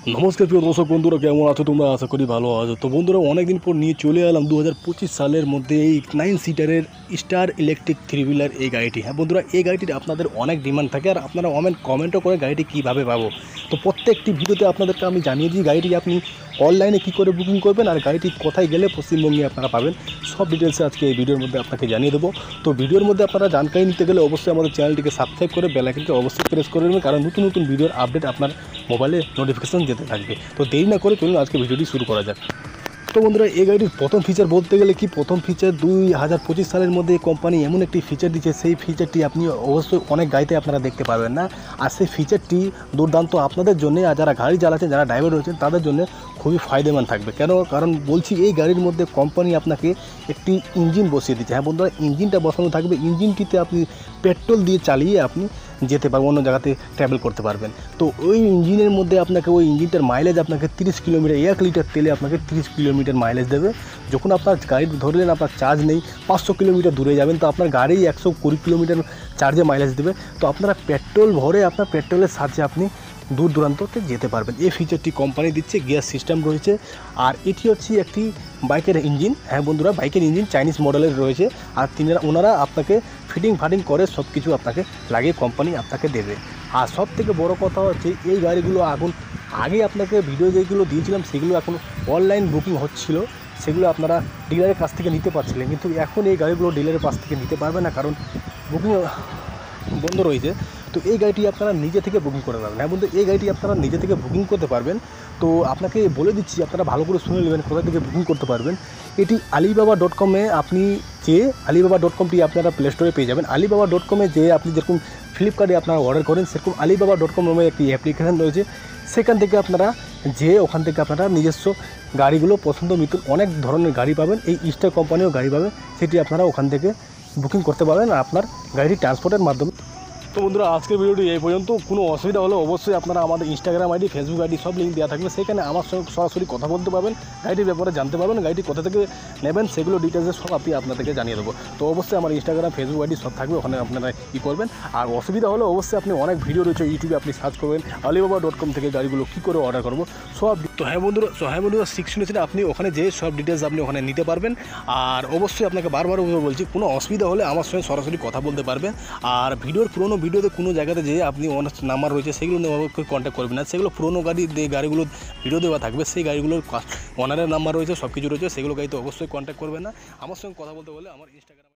নমস্কার প্রিয় দর্শক বন্ধুরা, কেমন আছো তোমরা? আশা করি ভালো আছো। তো বন্ধুরা, অনেকদিন পর নিয়ে চলে এলাম 2025 সালের মধ্যে এই 9 সিটারের স্টার ইলেকট্রিক থ্রি হুইলার এই গাড়িটি। হ্যাঁ বন্ধুরা, এই গাড়িটির আপনাদের অনেক ডিমান্ড থাকে আর আপনারা কমেন্টও করে গাড়িটি কীভাবে পাবো। তো প্রত্যেকটি ভিডিওতে আপনাদেরকে আমি জানিয়ে দিই গাড়িটি আপনি অনলাইনে কী করে বুকিং করবেন আর গাড়িটি কোথায় গেলে পশ্চিমবঙ্গে আপনারা পাবেন, সব ডিটেলসে আজকে এই ভিডিওর মধ্যে আপনাকে জানিয়ে দেবো। তো ভিডিওর মধ্যে আপনারা জানকারি নিতে গেলে অবশ্যই আমাদের চ্যানেলটিকে সাবস্ক্রাইব করে বেল আইকনটি অবশ্যই প্রেস করে নেবেন, কারণ নতুন নতুন ভিডিওর আপডেট আপনার মোবাইলে নোটিফিকেশন যেতে থাকবে। তো দেরি না করে চলুন আজকে ভিডিওটি শুরু করা যাক। তো বন্ধুরা, এই গাড়িটির প্রথম ফিচার বলতে গেলে কি, প্রথম ফিচার 2025 সালের মধ্যে কোম্পানি এমন একটি ফিচার দিচ্ছে, সেই ফিচারটি আপনি অবশ্যই অনেক গাড়িতে আপনারা দেখতে পাবেন না। আর সেই ফিচারটি দুর্দান্ত আপনাদের জন্য, আর যারা গাড়ি চালাচ্ছেন, যারা ড্রাইভার রয়েছেন তাদের জন্য খুবই ফায়দেমান থাকবে। কারণ বলছি, এই গাড়ির মধ্যে কোম্পানি আপনাকে একটি ইঞ্জিন বসিয়ে দিচ্ছে। হ্যাঁ বন্ধুরা, ইঞ্জিনটা বসানো থাকবে, ইঞ্জিনটিতে আপনি পেট্রোল দিয়ে চালিয়ে আপনি যেতে পারবেন, অন্য জায়গাতে ট্রাভেল করতে পারবেন। তো ওই ইঞ্জিনের মধ্যে আপনাকে, ওই ইঞ্জিনটার মাইলেজ আপনাকে 30 কিলোমিটার, 1 লিটার তেলে আপনাকে 30 কিলোমিটার মাইলেজ দেবে। যখন আপনার গাড়ি ধরলেন আপনার চার্জ নেই, 500 কিলোমিটার দূরে যাবেন, তো আপনার গাড়ি 120 কিলোমিটার চার্জে মাইলেজ দেবে। তো আপনারা পেট্রোল ভরে আপনার পেট্রোলের সাহায্যে আপনি দূর দূরান্ততে যেতে পারবেন। এই ফিচারটি কোম্পানি দিচ্ছে, গিয়ার সিস্টেম রয়েছে। আর এটি হচ্ছে একটি বাইকের ইঞ্জিন। হ্যাঁ বন্ধুরা, বাইকের ইঞ্জিন চাইনিজ মডেলের রয়েছে। আর ওনারা আপনাকে ফাটিং করে সব কিছু আপনাকে লাগিয়ে কোম্পানি আপনাকে দেবে। আর সব থেকে বড়ো কথা হচ্ছে, এই গাড়িগুলো আগে আপনাকে ভিডিও যেগুলো দিয়েছিলাম সেগুলো এখন অনলাইন বুকিং হচ্ছিল, সেগুলো আপনারা ডিলারের কাছ থেকে নিতে পারছিলেন, কিন্তু এখন এই গাড়িগুলো ডিলারের কাছ থেকে নিতে পারবে না, কারণ বুকিং বন্ধ রয়েছে। তো এই গাড়িটি আপনারা নিজে থেকে বুকিং করে পারবেন। হ্যাঁ বন্ধু, এই গাড়িটি আপনারা নিজে থেকে বুকিং করতে পারবেন। তো আপনাকে বলে দিচ্ছি, আপনারা ভালো করে শুনে নেবেন কোথা থেকে বুকিং করতে পারবেন। এটি alibaba.com-এ আপনি যে alibaba.com-টি আপনারা প্লে স্টোরে পেয়ে যাবেন। alibaba.com-এ যে আপনি যেরকম ফ্লিপকার্টে আপনারা অর্ডার করেন, সেরকম alibaba.com নামে একটি অ্যাপ্লিকেশান রয়েছে। সেখান থেকে আপনারা ওখান থেকে আপনারা নিজস্ব গাড়িগুলো পছন্দ মতো অনেক ধরনের গাড়ি পাবেন, এই স্টার কোম্পানিও গাড়ি পাবেন, সেটি আপনারা ওখান থেকে বুকিং করতে পারবেন আর আপনার গাড়িটি ট্রান্সপোর্টের মাধ্যমে। তো বন্ধুরা, আজকের ভিডিওটি এই পর্যন্ত। কোনো অসুবিধা হলে অবশ্যই আপনারা আমাদের ইনস্টাগ্রাম আইডি, ফেসবুক আইডি সব লিঙ্ক দেওয়া থাকবে, সেখানে আমার সঙ্গে সরাসরি কথা বলতে পারবেন, গাড়িটির ব্যাপারে জানতে পারবেন, গাড়িটি কোথা থেকে নেবেন সেগুলো ডিটেলসে সব আপনাদেরকে জানিয়ে দেবো। তো অবশ্যই আমার ইনস্টাগ্রাম, ফেসবুক আইডি সব থাকবে, ওখানে আপনারা করবেন। আর অসুবিধা হলে অবশ্যই আপনি অনেক ভিডিও রয়েছে ইউটিউবে, আপনি সার্চ করবেন alibaba.com থেকে গাড়িগুলো কী করে অর্ডার করবো সব। তো হ্যাঁ বন্ধুরা, সিক্সটি আপনি ওখানে যেয়ে সব ডিটেলস আপনি ওখানে নিতে পারবেন। আর অবশ্যই আপনাকে বারবার বলছি, কোনো অসুবিধা হলে আমার সঙ্গে সরাসরি কথা বলতে পারবেন। আর পুরোনো ভিডিওতে কোনো জায়গাতে যে আপনি অনেক নাম্বার রয়েছে সেগুলো কন্ট্যাক্ট করবেন না, সেগুলো পুরোনো গাড়িগুলো ভিডিও দেওয়া থাকবে, সেই গাড়িগুলোর ওনারের নাম্বার রয়েছে, সব কিছু রয়েছে, সেগুলো গাড়িতে অবশ্যই কন্ট্যাক্ট করবেন না। আমার সঙ্গে কথা বলতে বলে আমার ইনস্টাগ্রাম